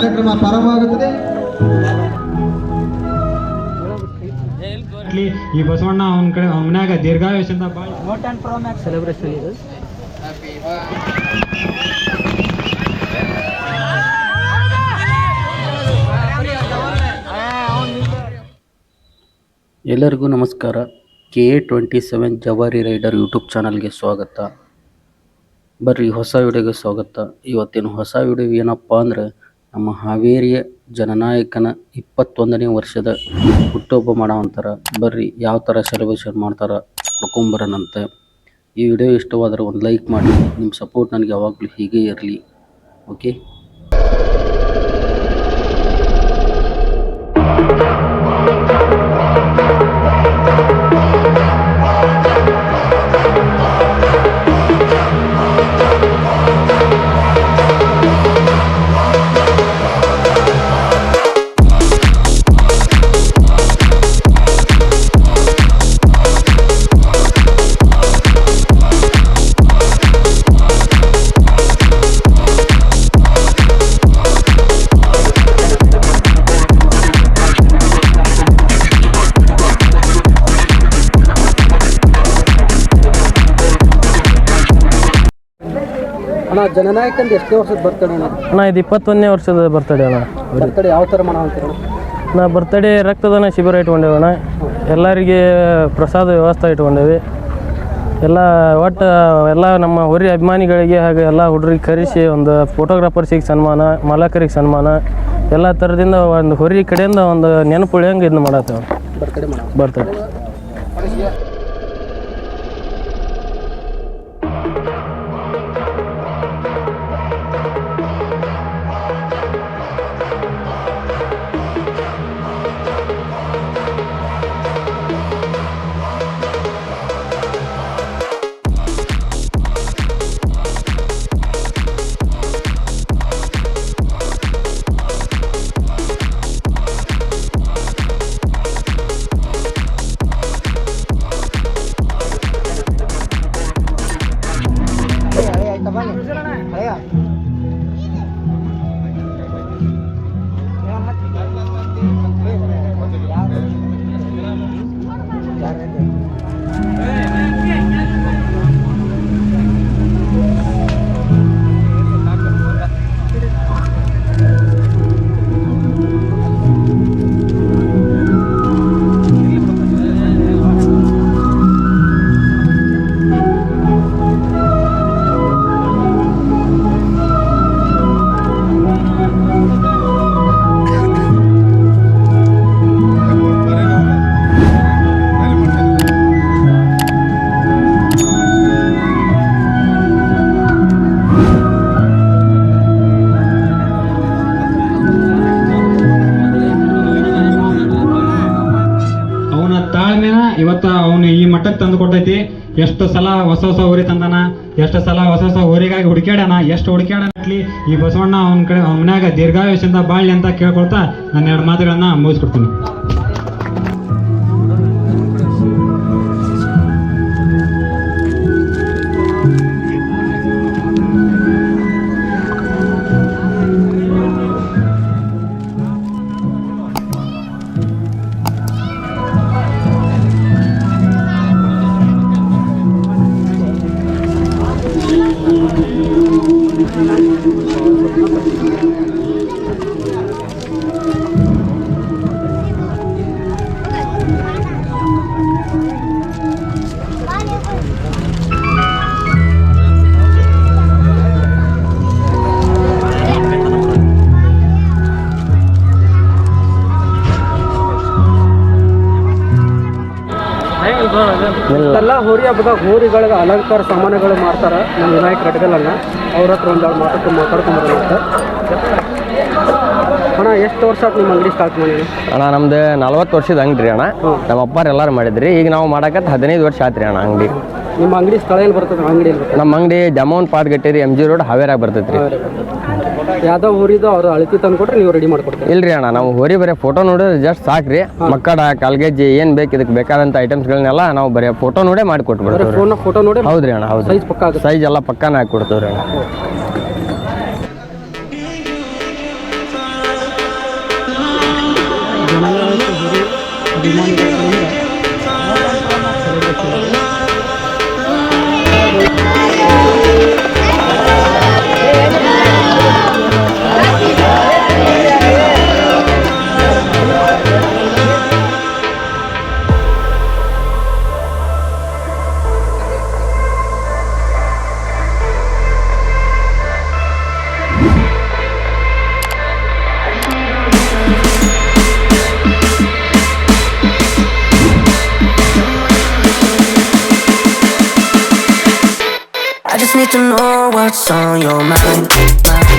ಕಾರ್ಯಕ್ರಮ ಪ್ರಾರಂಭವಾಗುತ್ತದೆ. ಈ ಬಸವಣ್ಣ ಅವನ ಕಡೆ ಅವನ ಮನ್ಯಾಗ ದೀರ್ಘಾಯುಷ್ಯಂತ note and pro max celebration ಇದು. ಎಲ್ಲರಿಗೂ ನಮಸ್ಕಾರ. KA27 ಜವಾರಿ ರೈಡರ್ ಯೂಟ್ಯೂಬ್ ಚಾನಲ್ಗೆ ಸ್ವಾಗತ. ಬರ್ರಿ ಹೊಸ ವಿಡಿಯೋಗೆ ಸ್ವಾಗತ. ಇವತ್ತಿನ ಹೊಸ ವಿಡಿಯೋ ಏನಪ್ಪ ಅಂದ್ರೆ ನಮ್ಮ ಹಾವೇರಿಯ ಜನನಾಯಕನ 21ನೇ ವರ್ಷದ ಹುಟ್ಟುಹಬ್ಬ ಮಾಡೋವಂತಾರ. ಬರ್ರಿ ಯಾವ ಥರ ಸೆಲೆಬ್ರೇಷನ್ ಮಾಡ್ತಾರೆ ನೋಡ್ಕೊಂಬರೋಣಂತೆ. ಈ ವಿಡಿಯೋ ಇಷ್ಟವಾದರೆ ಒಂದು ಲೈಕ್ ಮಾಡಿ. ನಿಮ್ಮ ಸಪೋರ್ಟ್ ನನಗೆ ಯಾವಾಗಲೂ ಹೀಗೆ ಇರಲಿ. ಓಕೆ. ಅಣ್ಣ ಜನನಾಯಕಂದು ಎಷ್ಟನೇ ವರ್ಷದ ಬರ್ತಡೇ ಅಣ್ಣ? ಅಣ್ಣ ಇದು 21ನೇ ವರ್ಷದ ಬರ್ತಡೇ ಅಣ್ಣ. ಬರ್ತಡೇ ಯಾವ ಥರ ಮಾಡೋವಂತೀರ? ನಾ ಬರ್ತಡೇ ರಕ್ತದಾನ ಶಿಬಿರ ಇಟ್ಕೊಂಡೇವೆ ಅಣ್ಣ. ಎಲ್ಲರಿಗೆ ಪ್ರಸಾದ ವ್ಯವಸ್ಥೆ ಇಟ್ಕೊಂಡೇವಿ. ಒಟ್ಟು ಎಲ್ಲ ನಮ್ಮ ಹೊರಿ ಅಭಿಮಾನಿಗಳಿಗೆ ಹಾಗೆ ಎಲ್ಲ ಹುಡುಗರಿಗೆ ಕರೆಸಿ ಒಂದು ಫೋಟೋಗ್ರಾಫರ್ಸಿಗೆ ಸನ್ಮಾನ, ಮಾಲಕರಿಗೆ ಸನ್ಮಾನ, ಎಲ್ಲ ಥರದಿಂದ ಒಂದು ಹೊರಿ ಕಡೆಯಿಂದ ಒಂದು ನೆನಪುಳಿಯಂಗೆ ಇದನ್ನ ಮಾಡತ್ತೇವೆ ಬರ್ತಡೇ. ಇವತ್ತು ಅವನು ಈ ಮಟ್ಟಕ್ಕೆ ತಂದು ಕೊಡ್ತೈತಿ. ಎಷ್ಟು ಸಲ ಹೊಸ ಹೋರಿ ತಂದಾನ, ಎಷ್ಟು ಸಲ ಹೊಸ ಹೋರಿಗಾಗಿ ಹುಡುಕ್ಯಾಡಣ, ಎಷ್ಟು ಹುಡುಕ್ಯಾಡಲಿ. ಈ ಬಸವಣ್ಣ ಅವನ ಕಡೆ ಅವನ ಮನ್ಯಾಗ ದೀರ್ಘಾಯುಷ್ಯಂತ ಬಾಳ್ಲಿ ಅಂತ ಕೇಳ್ಕೊಳ್ತಾ ನಾನು 2 ಮಾತುಗಳನ್ನ ಮುಗಿಸ್ಕೊಡ್ತೀನಿ. ಎಲ್ಲ ಹೋರಿ ಹಬ್ಬದಾಗ ಹೋರಿಗಳಿಗೆ ಅಲಂಕಾರ ಸಾಮಾನುಗಳು ಮಾಡ್ತಾರೆ ನಮ್ಮ ವಿನಾಯಕ ರಡ್ಗಲನ್ನ. ಅವ್ರ ಹತ್ರ ಒಂದೆರಡು ಮಾತಾಡ್ಕೊಂಡ್ಬರೋಣ. ಅಣ್ಣ ಎಷ್ಟು ವರ್ಷ ಆಯ್ತು ನಿಮ್ಮ ಅಂಗಡಿ ಸ್ಟಾರ್ಟ್ ಮಾಡಿ? ಅಣ್ಣ ನಮ್ದು 40 ವರ್ಷದ ಅಂಗಡಿ ಅಣ್ಣ. ನಮ್ಮ ಅಪ್ಪಾರು ಎಲ್ಲರೂ ಮಾಡಿದ್ರಿ. ಈಗ ನಾವು ಮಾಡಕತ್ತ 15 ವರ್ಷ ಆತ್ರಿ ಅಣ್ಣ ಅಂಗಡಿ. ನಿಮ್ಮ ಅಂಗಡಿ ಸ್ಥಳ ಎಲ್ಲಿ ಬರ್ತದೆ? ಅಂಗಡಿ ನಮ್ಮ ಅಂಗಡಿ ಜಮೋನ್ ಪಾಟ್ಗಟ್ಟೇರಿ MG ರೋಡ್ ಹಾವೇರಾಗ ಬರ್ತೈತ್ರಿ. ಯಾವ್ದೋ ಊರಿದ್ದು ಅವ್ರು ಅಳತಿ ತಂದು ಕೊಟ್ರೆ ನೀವು ರೆಡಿ ಮಾಡ್ಕೊಡ್ತೀವಿ? ಇಲ್ರಿ ಅಣ್ಣ, ನಾವು ಹೋರಿ ಬರೀ ಫೋಟೋ ನೋಡಿದ್ರೆ ಜಸ್ಟ್ ಸಾಕ್ರಿ. ಮಕ್ಕಳ ಕಾಲ್ಗೆಜ್ಜಿ ಏನ್ ಬೇಕು ಇದಕ್ಕೆ ಬೇಕಾದಂತ ಐಟಮ್ಸ್ಗಳನ್ನೆಲ್ಲ ನಾವು ಬರೀ ಫೋಟೋ ನೋಡೇ ಮಾಡಿ ಕೊಟ್ಬಿಡ್ತೀವಿ. ಫೋಟೋ ನೋಡಿ? ಹೌದ್ರಿ ಅಣ್ಣ, ಹೌದು. ಸೈಜ್ ಪಕ್ಕ ಸೈಜ್ ಎಲ್ಲ ಪಕ್ಕಾನ ಹಾಕಿ ಕೊಡ್ತೀವ್ರಿ ಅಣ್ಣ. ಅಭಿಮಾನಿಗಳ ಕಡೆಯಿಂದ I just need to know what's on your mind.